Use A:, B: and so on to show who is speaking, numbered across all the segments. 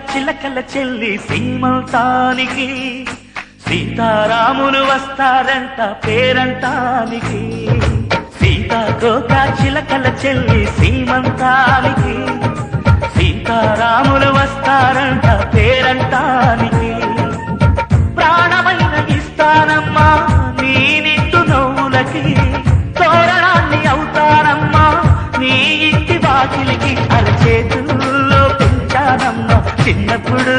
A: చిలకల చెల్లి సీమంతానికి, సీతారాములు వస్తారంట పేరంటానికి. సీతాకోక చిలకల చెల్లి సీమంతానికి, సీతారాములు వస్తారంట పేరంటానికి. ప్రాణమైన ఇస్తానమ్మా నీ నిండు నవ్వులకి, తోరణాన్ని అవుతానమ్మా నీ ఇంటి వాకిలికి. అరచేతుల్లో పెంచానమ్మా చిన్నప్పుడు,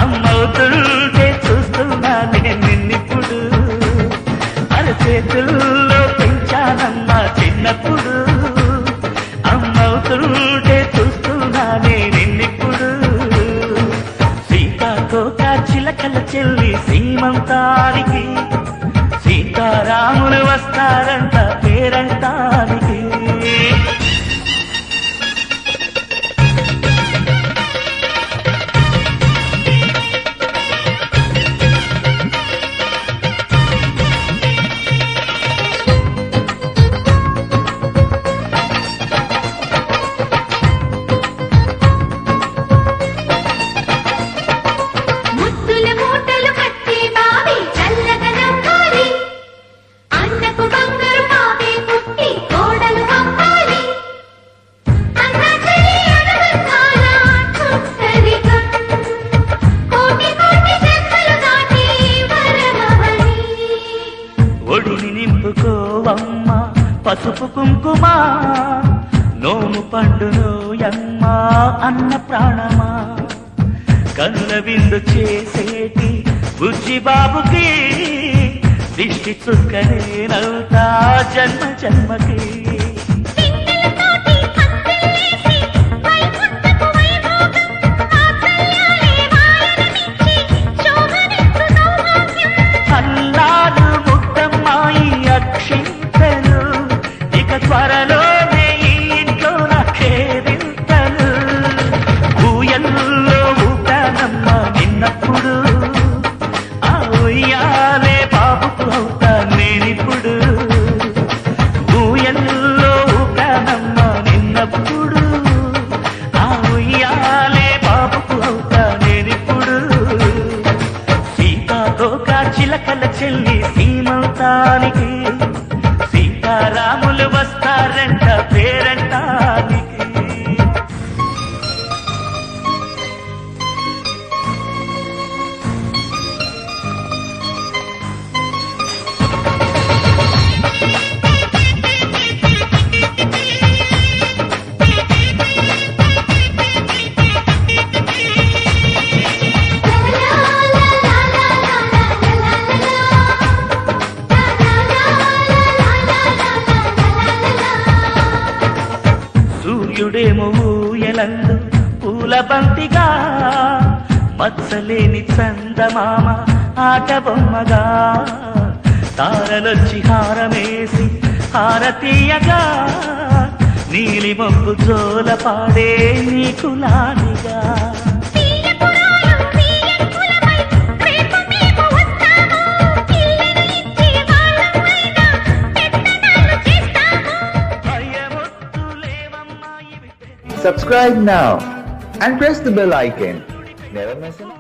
A: అమ్మవుతుంటే చూస్తున్నా నేను నిన్నిప్పుడు. అరచేతుల్లో పెంచానమ్మా చిన్నప్పుడు, అమ్మవుతుంటే చూస్తున్నా నేను నిన్నిప్పుడు. సీతాకోక చిలకల చెల్లి సీమంతానికి, సీతారాములు వస్తారంట పేరంటానికి. ఒడిని నింపుకోవమ్మా పసుపు కుంకుమ, నోము పండునోయమ్మా అన్న ప్రాణమా. కనుల విందు చేసేటి బుజ్జి బాబుకి, దిష్టి చుక్కనేనవుతా జన్మ జన్మకి. అక్షింతలు ఇక త్వరలోనే ఈ ఇంట్లో నాకేదింతలు. ఊయల్లో ఊటానమ్మ నిన్నప్పుడు, ఆ ఉయ్యాలే బాబుకు అవుతా నేనిప్పుడు. ఊయల్లో ఊటానమ్మ నిన్నప్పుడు, ఆ ఉయ్యాలే బాబుకు అవుతా నేనిప్పుడు. సీతాకోక చిలకల చెల్లి సీమంతానికి, సీతారాములు వస్తారంట పేరంటానికి. సూర్యుడేమో ఊయలందు పూల బంతిగా, మత్సలేని చందమామ ఆట బొమ్మగా. తారలొచ్చి హారమేసి హారతీయగా, నీలి మబ్బు జోల పాడే నీకులానిగా.
B: Subscribe now and press the bell icon. Never miss it.